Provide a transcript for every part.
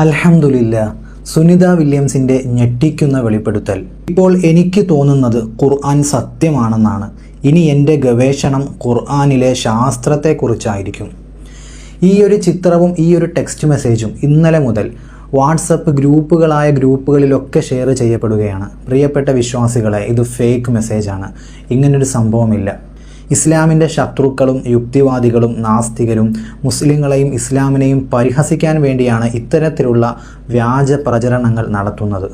അൽഹംദുലില്ലാ, സുനിത വില്യംസിൻ്റെ ഞെട്ടിക്കുന്ന വെളിപ്പെടുത്തൽ. ഇപ്പോൾ എനിക്ക് തോന്നുന്നത് ഖുർആൻ സത്യമാണെന്നാണ്. ഇനി എൻ്റെ ഗവേഷണം ഖുർആനിലെ ശാസ്ത്രത്തെക്കുറിച്ചായിരിക്കും. ഈ ഒരു ചിത്രവും ഈ ഒരു ടെക്സ്റ്റ് മെസ്സേജും ഇന്നലെ മുതൽ വാട്സപ്പ് ഗ്രൂപ്പുകളിലൊക്കെ ഷെയർ ചെയ്യപ്പെടുകയാണ്. പ്രിയപ്പെട്ട വിശ്വാസികളെ, ഇത് ഫേക്ക് മെസ്സേജാണ്. ഇങ്ങനൊരു സംഭവമില്ല. ഇസ്ലാമിൻ്റെ ശത്രുക്കളും യുക്തിവാദികളും നാസ്തികരും മുസ്ലിങ്ങളെയും ഇസ്ലാമിനെയും പരിഹസിക്കാൻ വേണ്ടിയാണ് ഇത്തരത്തിലുള്ള വ്യാജ പ്രചരണങ്ങൾ നടത്തുന്നത്.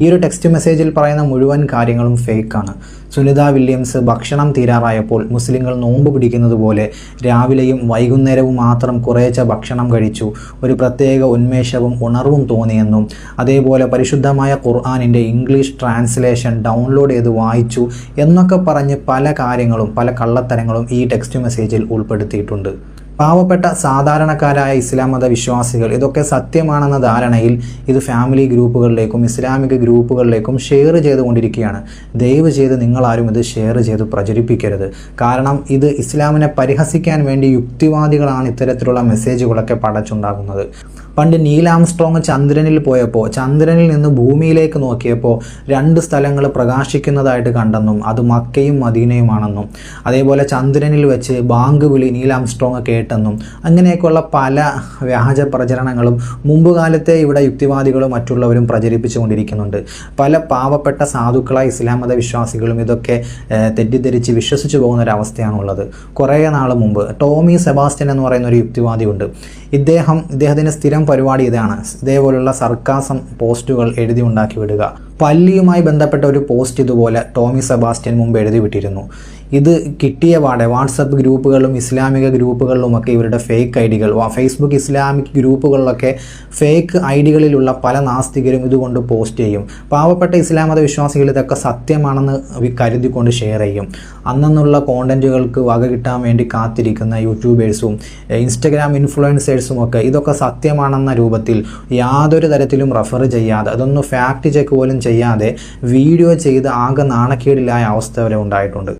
ഈ ഒരു ടെക്സ്റ്റ് മെസ്സേജിൽ പറയുന്ന മുഴുവൻ കാര്യങ്ങളും ഫേക്കാണ്. സുനിത വില്യംസ് ഭക്ഷണം തീരാറായപ്പോൾ മുസ്ലിങ്ങൾ നോമ്പ് പിടിക്കുന്നത് പോലെ രാവിലെയും വൈകുന്നേരവും മാത്രം കുറേശ്ശെ ഭക്ഷണം കഴിച്ചു, ഒരു പ്രത്യേക ഉന്മേഷവും ഉണർവും തോന്നിയെന്നും അതേപോലെ പരിശുദ്ധമായ ഖുർആനിൻ്റെ ഇംഗ്ലീഷ് ട്രാൻസ്ലേഷൻ ഡൗൺലോഡ് ചെയ്ത് വായിച്ചു എന്നൊക്കെ പറഞ്ഞ് പല കാര്യങ്ങളും പല കള്ളത്തരങ്ങളും ഈ ടെക്സ്റ്റ് മെസ്സേജിൽ ഉൾപ്പെടുത്തിയിട്ടുണ്ട്. പാവപ്പെട്ട സാധാരണക്കാരായ ഇസ്ലാം മത വിശ്വാസികൾ ഇതൊക്കെ സത്യമാണെന്ന ധാരണയിൽ ഇത് ഫാമിലി ഗ്രൂപ്പുകളിലേക്കും ഇസ്ലാമിക ഗ്രൂപ്പുകളിലേക്കും ഷെയർ ചെയ്തുകൊണ്ടിരിക്കുകയാണ്. ദയവ് ചെയ്ത് നിങ്ങളാരും ഇത് ഷെയർ ചെയ്ത് പ്രചരിപ്പിക്കരുത്. കാരണം ഇത് ഇസ്ലാമിനെ പരിഹസിക്കാൻ വേണ്ടി യുക്തിവാദികളാണ് ഇത്തരത്തിലുള്ള മെസ്സേജുകളൊക്കെ പടച്ചുണ്ടാകുന്നത്. പണ്ട് നീൽ ആംസ്ട്രോങ് ചന്ദ്രനിൽ പോയപ്പോൾ ചന്ദ്രനിൽ നിന്ന് ഭൂമിയിലേക്ക് നോക്കിയപ്പോൾ 2 സ്ഥലങ്ങൾ പ്രകാശിക്കുന്നതായിട്ട് കണ്ടെന്നും അത് മക്കയും മദീനയുമാണെന്നും അതേപോലെ ചന്ദ്രനിൽ വെച്ച് ബാങ്ക് വിളി നീൽ ആംസ്ട്രോങ് കേട്ടെന്നും അങ്ങനെയൊക്കെയുള്ള പല വ്യാജ പ്രചരണങ്ങളും മുമ്പ് കാലത്തെ ഇവിടെ യുക്തിവാദികളും മറ്റുള്ളവരും പ്രചരിപ്പിച്ചുകൊണ്ടിരിക്കുന്നുണ്ട്. പല പാവപ്പെട്ട സാധുക്കളായ ഇസ്ലാം മത വിശ്വാസികളും ഇതൊക്കെ തെറ്റിദ്ധരിച്ച് വിശ്വസിച്ചു പോകുന്നൊരവസ്ഥയാണുള്ളത്. കുറേ നാൾ മുമ്പ് ടോമി സെബാസ്റ്റ്യൻ എന്ന് പറയുന്ന ഒരു യുക്തിവാദിയുണ്ട്. ഇദ്ദേഹത്തിൻ്റെ സ്ഥിരം പരിപാടി ഇതാണ്: ഇതേപോലുള്ള സർക്കാസം പോസ്റ്റുകൾ എഴുതി ഉണ്ടാക്കി വിടുക. പള്ളിയുമായി ബന്ധപ്പെട്ട ഒരു പോസ്റ്റ് ഇതുപോലെ ടോമി സെബാസ്റ്റ്യൻ മുമ്പ് എഴുതി വിട്ടിരുന്നു. ഇത് കിട്ടിയ പാടെ വാട്സപ്പ് ഗ്രൂപ്പുകളിലും ഇസ്ലാമിക ഗ്രൂപ്പുകളിലുമൊക്കെ ഇവരുടെ ഫേക്ക് ഐഡികൾ, ഫേസ്ബുക്ക് ഇസ്ലാമിക് ഗ്രൂപ്പുകളിലൊക്കെ ഫേക്ക് ഐഡികളിലുള്ള പല നാസ്തികരും ഇതുകൊണ്ട് പോസ്റ്റ് ചെയ്യും. പാവപ്പെട്ട ഇസ്ലാം മത വിശ്വാസികൾ ഇതൊക്കെ സത്യമാണെന്ന് കരുതിക്കൊണ്ട് ഷെയർ ചെയ്യും. അന്നുള്ള കോണ്ടന്റുകൾക്ക് വക കിട്ടാൻ വേണ്ടി കാത്തിരിക്കുന്ന യൂട്യൂബേഴ്സും ഇൻസ്റ്റഗ്രാം ഇൻഫ്ലുവൻസേഴ്സും ഒക്കെ ഇതൊക്കെ സത്യമാണെന്ന രൂപത്തിൽ യാതൊരു തരത്തിലും റെഫർ ചെയ്യാതെ, അതൊന്നും ഫാക്ട് ചെക്ക് പോലും ചെയ്യാതെ വീഡിയോ ചെയ്ത് ആകെ നാണക്കേടിലായ അവസ്ഥ വരെ ഉണ്ടായിട്ടുണ്ട്.